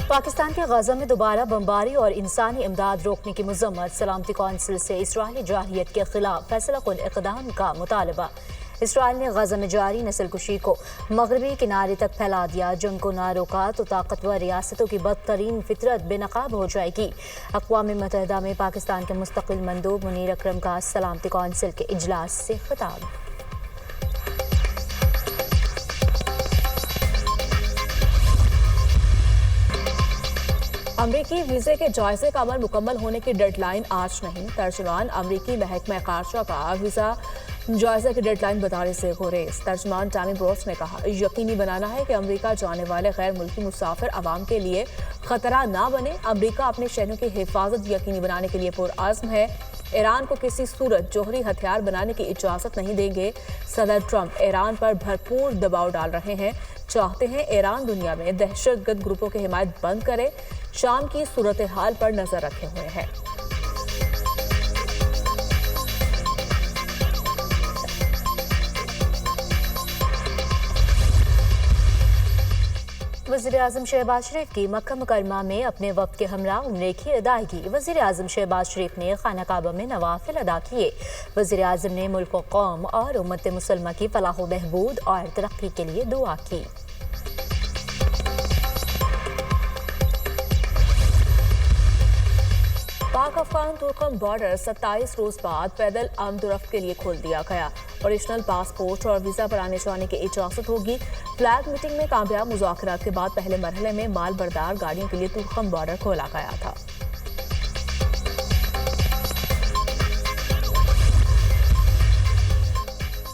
पाकिस्तान के गजा में दोबारा बमबारी और इंसानी इमदाद रोकने की मजम्मत। सलामती कौंसिल से इसराइली जारहियत के खिलाफ फैसलाकुन इक़दाम का मुतालबा। इसराइल ने गजा में जारी नस्लकुशी को मगरबी किनारे तक फैला दिया। जंग को ना रोका तो ताकतवर रियासतों की बदतरीन फितरत बेनकाब हो जाएगी। अक़वाम मुत्तहिदा में पाकिस्तान के मुस्तकिल मंदूब मुनीर अकरम का सलामती कौंसिल के इजलास से खिताब। अमरीकी वीज़े के जायजे का अमल मुकम्मल होने की डेडलाइन आज नहीं। तर्जुमान अमरीकी महकमा ख़ारजा का वीज़ा जायजा की डेडलाइन बताने से गुरेज। तर्जुमान टॉमी ब्रोस ने कहा, यकीनी बनाना है कि अमरीका जाने वाले गैर मुल्की मुसाफिर अवाम के लिए खतरा ना बने। अमरीका अपने शहरों की हिफाजत यकीनी बनाने के लिए पुरअज़्म है। ईरान को किसी सूरत जोहरी हथियार बनाने की इजाज़त नहीं देंगे। सदर ट्रंप ईरान पर भरपूर दबाव डाल रहे हैं, चाहते हैं ईरान दुनिया में दहशतगर्द ग्रुपों की हिमायत बंद करे। शाम की सूरत हाल पर नजर रखे हुए हैं। वज़ीर-ए-आज़म शहबाज शरीफ की मक्का मुकरमा में अपने वक्त के हमरा उम्रे की अदायगी। वज़ीर-ए-आज़म शहबाज शरीफ ने खाना काबा में नवाफिल अदा किए। वज़ीर-ए-आज़म ने मुल्क व कौम और उम्मत मुसलमा की फलाह व बहबूद और तरक्की के लिए दुआ की। पाक अफगान तुर्कम बॉर्डर 27 रोज बाद पैदल आमदोरफ्त के लिए खोल दिया गया। ओरिजिनल पासपोर्ट और वीजा पर आने जाने की इजाजत होगी। फ्लैग मीटिंग में कामयाब मुज़ाकरात के बाद पहले मरहले में माल बरदार गाड़ियों के लिए तुर्कम बॉर्डर खोला गया था।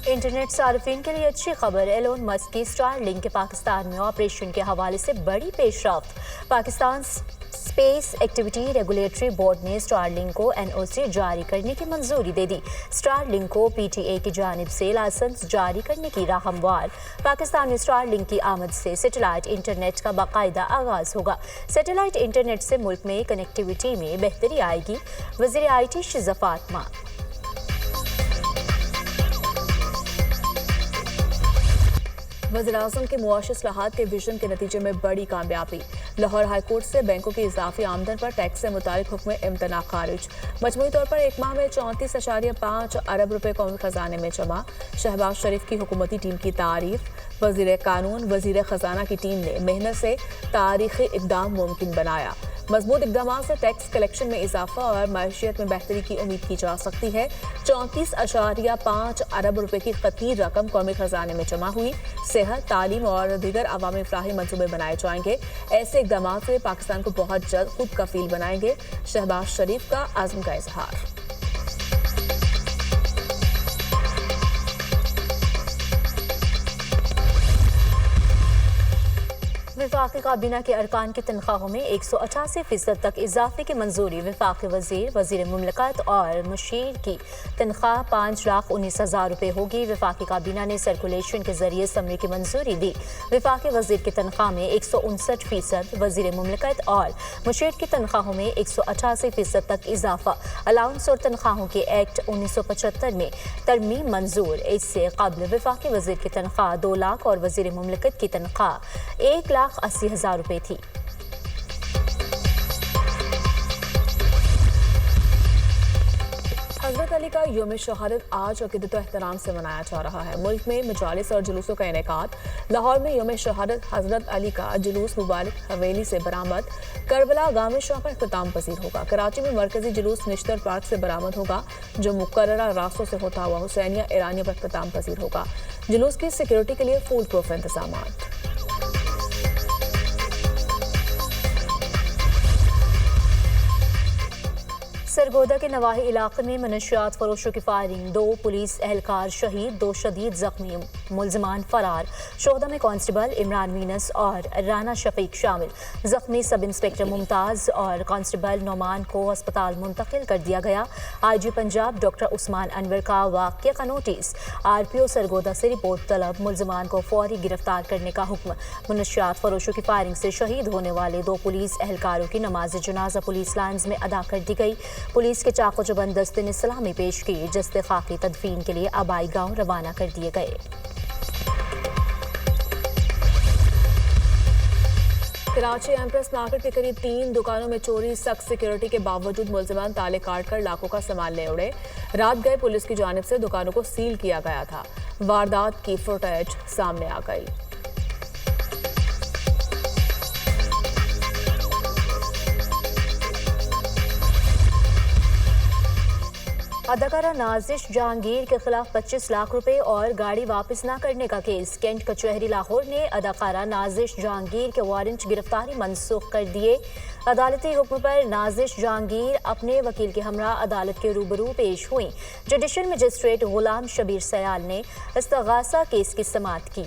इंटरनेट सार्फिन के लिए अच्छी खबर। एलोन मस्क की स्टारलिंक के पाकिस्तान में ऑपरेशन के हवाले से बड़ी पेशरफ्त। Pakistan space activity regulatory board ने स्टारलिंक को एनओसी जारी करने की मंजूरी दे दी। स्टारलिंक को पीटीए की जानिब से लाइसेंस जारी करने की राह हमवार। पाकिस्तान में स्टारलिंक की आमद से सैटेलाइट इंटरनेट का बाकायदा आगाज होगा। सैटेलाइट इंटरनेट से मुल्क में कनेक्टिविटी में बेहतरी आएगी। वज़ीर IT शिज़ा फातिमा। वज़ीर-ए-आज़म के मुआशी इस्लाहात के विजन के नतीजे में बड़ी कामयाबी। लाहौर हाईकोर्ट से बैंकों की इजाफी आमदन पर टैक्स से मुतालिक हुक्म इम्तना खारिज। मजमूई तौर पर एक माह में 34.5 अरब रुपए कौमी खजाने में जमा। शहबाज शरीफ की हुकूमती टीम की तारीफ। वज़ीर कानून वज़ीर खजाना की टीम ने मेहनत से तारीखी इक़दाम मुमकिन बनाया। मजबूत इक़दाम से टैक्स कलेक्शन में इजाफा और मैशियत में बेहतरी की उम्मीद की जा सकती है। 34.5 अरब रुपए की खतीर रकम कौमी खजाने में जमा हुई। सेहत, तालीम और दीगर अवामी फलाही मंसूबे बनाए जाएंगे। ऐसे इक़दाम से पाकिस्तान को बहुत जल्द खुद कफील बनाएंगे। शहबाज शरीफ का आज़म का इजहार। वफाकी काबीना के अरकान की तनख्वाहों में 188% तक इजाफे की मंजूरी। वफाकी वजीर, वजीर मुमलकत और मुशीर की तनख्वाह 5,19,000 रुपये होगी। वफाकी काबीना ने सर्कुलेशन के जरिए समरी की मंजूरी दी। वफाकी वजीर की तनख्वाह में 159%, वजीर मुमलकत और मुशीर की तनख्वाहों में 188% तक इजाफा। अलाउंस और तनख्वाहों के एक्ट 1975 में तरमीम मंजूर। इससे कबल वफाकी वजीर की तनख्वाह 2 लाख और वजीर मुमलकत की तनख्वाह 1,80,000 रुपये थी। हज़रत अली का यौम शहादत आज अक़ीदत एहतराम से मनाया जा रहा है। मुल्क में मजालिस और जुलूसों का इनेकाद। लाहौर में यौम शहादत हज़रत अली का जुलूस मुबारक हवेली से बरामद करबला गाँव शाह पर इख्तिताम पसीर होगा। कराची में मरकजी जुलूस निश्तर पार्क से बरामद होगा, जो मुकर्ररा रास्तों से होता हुआ हुसैनिया ईरानिया पर इख्तिताम पसीर होगा। जुलूस की सिक्योरिटी के लिए फुल प्रूफ इंतजाम। सरगोदा के नवाही इलाके में मनशियात फरोशों की फायरिंग। 2 पुलिस एहलकार शहीद, 2 शदीद जख्मी, मुलजमान फरार। शोहदा में कांस्टेबल इमरान मीनस और राना शफीक शामिल। जख्मी सब इंस्पेक्टर मुमताज़ और कांस्टेबल नोमान को अस्पताल मुंतकिल कर दिया गया। IG पंजाब डॉक्टर उस्मान अनवर का वाक़े का नोटिस। RPO सरगोदा से रिपोर्ट तलब। मुलजमान को फौरी गिरफ्तार करने का हुक्म। मनशियात फरोशों की फायरिंग से शहीद होने वाले 2 पुलिस एहलकारों की नमाज जनाजा पुलिस लाइन्स में अदा कर दी गई। पुलिस के चाको चबंद दस्ते ने सलामी पेश की। जस्ते खाकी तदफीन के लिए आबाई गांव रवाना कर दिए गए। कराची एम्प्रेस मार्केट के करीब 3 दुकानों में चोरी, सख्त सिक्योरिटी के बावजूद मुलजिमान ताले काटकर लाखों का सामान ले उड़े। रात गए पुलिस की जानिब से दुकानों को सील किया गया था। वारदात की फुटेज सामने आ गई। अदाकारा नाजिश जहांगीर के खिलाफ 25 लाख रुपए और गाड़ी वापस न करने का केस। कैंट कचहरी लाहौर ने अदाकारा नाजिश जहांगीर के वारंट गिरफ्तारी मनसूख कर दिए। अदालती हुक्म पर नाजिश जहांगीर अपने वकील के हमरा अदालत के रूबरू पेश हुई। जुडिशल मजिस्ट्रेट गुलाम शबीर सयाल ने इस्तगासा केस की समाअत की।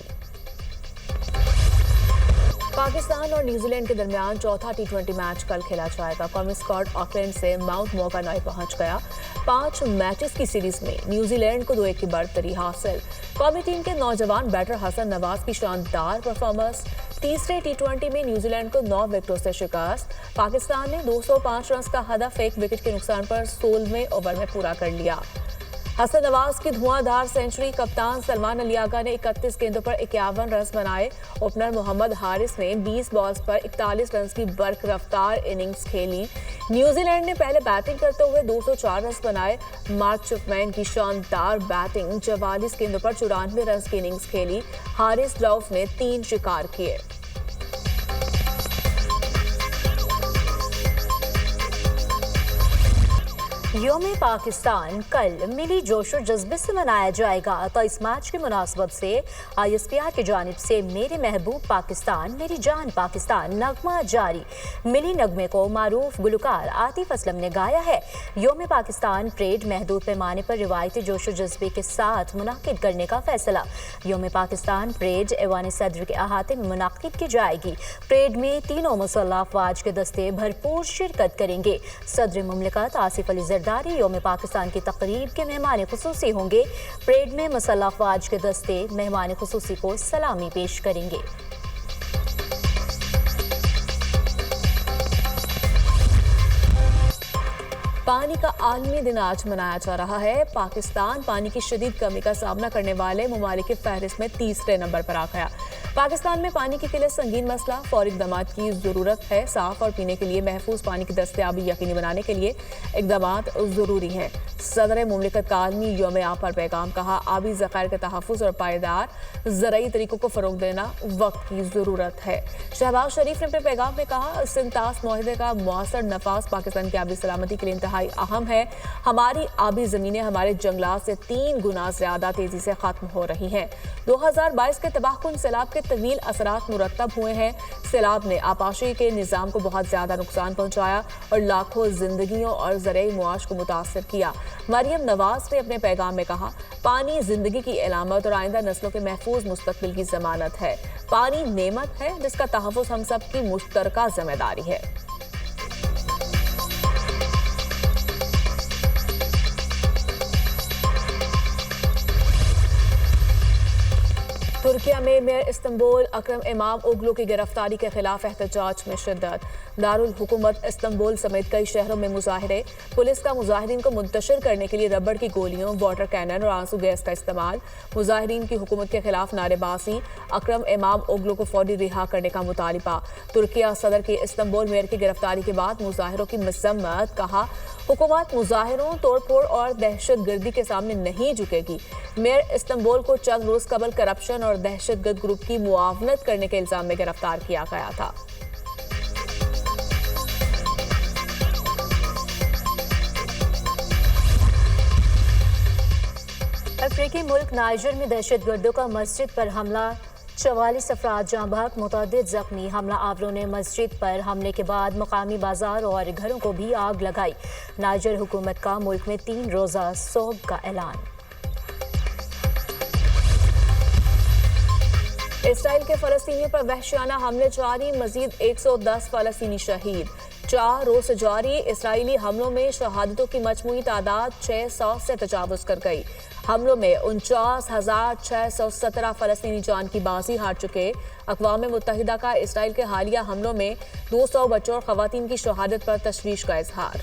पाकिस्तान और न्यूजीलैंड के दरमियान चौथा T20 मैच कल खेला जाएगा। कौमी स्क्वाड ऑकलैंड से माउंट मोगानॉय पहुंच गया। 5 मैचेस की सीरीज में न्यूजीलैंड को 2-1 की बढ़तरी हासिल। कौमी टीम के नौजवान बैटर हसन नवाज की शानदार परफॉर्मेंस। तीसरे T20 में न्यूजीलैंड को 9 विकेटों से शिकस्त। पाकिस्तान ने 205 रन का हदफ 1 विकेट के नुकसान पर 16वें ओवर में पूरा कर लिया। हसन नवाज की धुआंधार सेंचुरी। कप्तान सलमान अली आगा ने 31 गेंदों पर 51 रन बनाए। ओपनर मोहम्मद हारिस ने 20 बॉल्स पर 41 रन की बरकरार इनिंग्स खेली। न्यूजीलैंड ने पहले बैटिंग करते हुए 204 रन बनाए। मार्क चुपमैन की शानदार बैटिंग। 44 गेंदों पर 94 रन की इनिंग्स खेली। हारिस रऊफ ने 3 शिकार किए। योम पाकिस्तान कल मिली जोशो जज्बे से मनाया जाएगा। तो इस मैच की मुनासबत से ISPR की जानिब से मेरे महबूब पाकिस्तान मेरी जान पाकिस्तान नगमा जारी। मिली नगमे को मारूफ गुलकार आतिफ असलम ने गाया है। योम पाकिस्तान परेड महदूद पैमाने पर रिवायती जोशो जज्बे के साथ मुनाकिद करने का फैसला। योम पाकिस्तान परेड ऐवान सदर के अहाते में मुनाकिद की जाएगी। परेड में तीनों मुसल्लह अफवाज के दस्ते भरपूर शिरकत करेंगे। सदर मुमलिकत आसिफ अली जरदारी योम पाकिस्तान की तकरीब के मेहमान खुसूसी होंगे। परेड में मुसल्लह अफवाज के दस्ते मेहमान खुसूसी को सलामी पेश करेंगे। पानी का आलमी दिन आज मनाया जा रहा है। पाकिस्तान पानी की शदीद कमी का सामना करने वाले ममालिक की फहरिस्त में तीसरे नंबर पर आ गया। पाकिस्तान में पानी की किल्लत संगीन मसला, फौरी इक़दामात की ज़रूरत है। साफ और पीने के लिए महफूज पानी की दस्तयाबी यकीनी बनाने के लिए इक़दामात ज़रूरी हैं। सदर मुमलिकत का आलमी योम आब पर पैगाम कहा, आबी ज़खायर के तहफ़्फ़ुज़ और पायदार ज़राई तरीक़ों को फ़रोग़ देना वक्त की ज़रूरत है। शहबाज शरीफ ने अपने पैगाम में कहा, सिंतास मुआहदे का मौसर नफाज पाकिस्तान की आबी सलामती के लिए इंतहाई अहम है। हमारी आबी ज़मीनें हमारे जंगलात से 3 गुना ज़्यादा तेज़ी से ख़त्म हो रही हैं। 2022 के तबाहकुन सैलाब के तवील असरात मुरतब हुए हैं। सैलाब ने आपाशी के निज़ाम को बहुत ज़्यादा नुकसान पहुँचाया और लाखों जिंदगियों और ज़राई मुआश को मुतासर किया। मरियम नवाज ने अपने पैगाम में कहा, पानी जिंदगी की अलामत और आइंदा नस्लों के महफूज मुस्तकबिल की जमानत है। पानी नेमत है जिसका तहफ़्फ़ुज़ हम सब की मुश्तरका जिम्मेदारी है। तुर्किया में मेयर इस्तांबुल अकरम इमाम ओगलू की गिरफ्तारी के खिलाफ एहतजाज में शिद्दत। दारुल हुकूमत इस्तांबुल समेत कई शहरों में मुजाहिरे। पुलिस का मुजाहिरीन को मुंतशिर करने के लिए रबड़ की गोलियों, वाटर कैनन और आंसू गैस का इस्तेमाल। मुजाहिरीन की हुकूमत के खिलाफ नारेबाजी। अकरम इमाम ओगलू को फौरी रिहा करने का मुतालिबा। तुर्किया सदर के इस्तांबुल मेयर की गिरफ्तारी के बाद मुजाहिरों की मजम्मत। कहा, हुकूमत मुजाहिरों, तोड़फोड़ और दहशतगर्दी के सामने नहीं झुकेगी। मेयर इस्तांबुल को चंद रोज कबल करप्शन और दहशतगर्द ग्रुप की मुआवनत करने के इल्जाम में गिरफ्तार किया गया था। अफ्रीकी मुल्क नाइजर में दहशतगर्दों का मस्जिद पर हमला, 44 अफराद जाँ बहक, मुतअद्दिद जख्मी। हमला आवरों ने मस्जिद पर हमले के बाद मकामी बाजार और घरों को भी आग लगाई। नाइजर हुकूमत का मुल्क में 3 रोज़ा सोग का ऐलान। इसराइल के फ़लस्तीनियों पर वहशियाना हमले जारी, मजीद 110 फ़लस्तीनी शहीद। 4 रोज से जारी इसराइली हमलों में शहादतों की मजमूई तादाद 600 से तजावुज कर गई। हमलों में 49,617 फ़लस्तीनी जान की बाजी हार चुके। अक़वाम मुत्तहिदा का इसराइल के हालिया हमलों में 200 बच्चों और ख़वातीन की शहादत पर तशवीश का इजहार।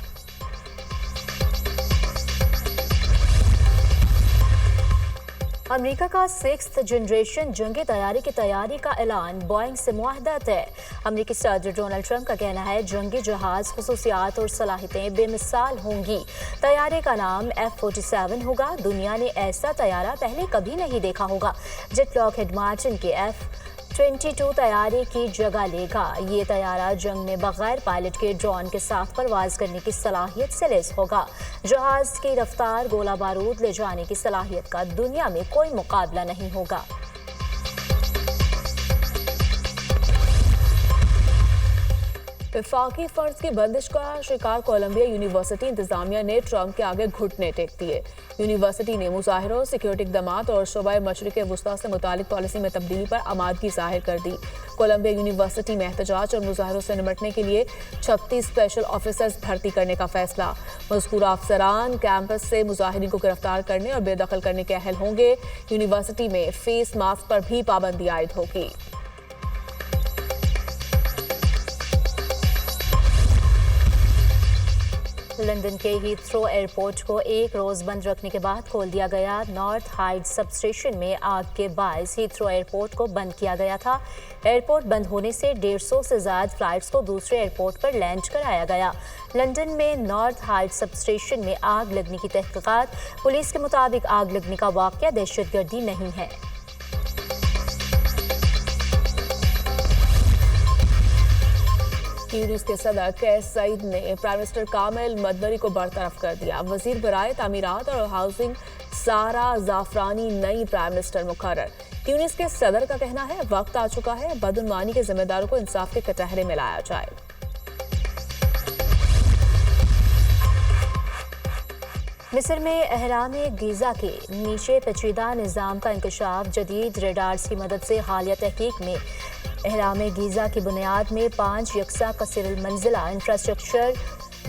अमेरिका का 6th जनरेशन जंगी तैयारी की तैयारी का ऐलान, बोइंग से मुआहदा तय। अमेरिकी सदर डोनाल्ड ट्रंप का कहना है जंगी जहाज खुसूसियात और सलाहियतें बेमिसाल होंगी। तैयारे का नाम F-47 होगा। दुनिया ने ऐसा तैयारा पहले कभी नहीं देखा होगा। जेट लॉकहीड मार्टिन के F-22 तैयारे की जगह लेगा। ये तैयारा जंग में बगैर पायलट के ड्रोन के साथ परवाज करने की सलाहियत से लैस होगा। जहाज की रफ्तार, गोला बारूद ले जाने की सलाहियत का दुनिया में कोई मुकाबला नहीं होगा। वफाकी फंड्स की बंदिश का शिकार कोलंबिया यूनिवर्सिटी इंतजामिया ने ट्रंप के आगे घुटने टेक दिए। यूनिवर्सिटी ने मुजाहिरों, सिक्योरिटी इक़दामात और शोबा मशरिक़ वुस्ता से मुतालिक पॉलिसी में तब्दीली पर आमादगी जाहिर कर दी। कोलंबिया यूनिवर्सिटी में एहतजाज और मुजाहिरों से निपटने के लिए 36 स्पेशल ऑफिसर्स भर्ती करने का फैसला। मज़कूरा अफसरान कैंपस से मुजाहिरीन को गिरफ्तार करने और बेदखल करने के अहल होंगे। यूनिवर्सिटी में फेस मास्क पर भी पाबंदी आयद होगी। लंदन के हीथ्रो एयरपोर्ट को एक रोज बंद रखने के बाद खोल दिया गया। नॉर्थ हाइड सब स्टेशन में आग के बायस हीथ्रो एयरपोर्ट को बंद किया गया था। एयरपोर्ट बंद होने से 150 से ज्यादा फ्लाइट्स को दूसरे एयरपोर्ट पर लैंड कराया गया। लंदन में नॉर्थ हाइड सब स्टेशन में आग लगने की तहकीकात। पुलिस के मुताबिक आग लगने का वाकया दहशतगर्दी नहीं है। ट्यूनिस के सदर कैस सईद ने प्राइम मिनिस्टर कामिल मदबरी को बरतरफ कर दिया। वजीर बराए तामीरात और हाउसिंग सारा जाफरानी नई प्राइम मिनिस्टर मुकर्रर। ट्यूनिस के सदर का कहना है वक्त आ चुका है, बदउनवानी के जिम्मेदारों को इंसाफ के कटहरे में लाया जाए। मिस्र में अहराम गीज़ा के नीचे पेचीदा निज़ाम का इंकशाफ। जदीद रेडार्स की मदद से हालिया तहकीक में अहराम गीज़ा की बुनियाद में 5 यकसा कसर मंजिला इंफ्रास्ट्रक्चर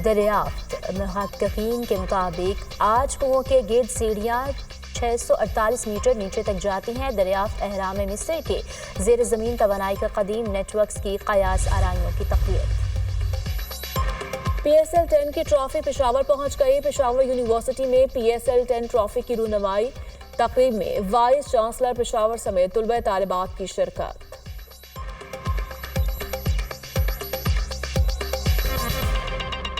दरियाफ्त। महक्कीन के मुताबिक आज कुओं के गिर्द सीढ़ियाँ 648 मीटर नीचे तक जाती हैं। दरियाफ्त अहराम मिस्र के ज़ेर ज़मीन तवानाई के कदीम नेटवर्क्स की कयास आराइयों की तक़वीत। PSL 10 की ट्रॉफी पेशावर पहुंच गई। पेशावर यूनिवर्सिटी में PSL 10 ट्रॉफी की रूनुमाई तकरीब में वाइस चांसलर पेशावर समेत तुलबा तालिबात की शिरकत।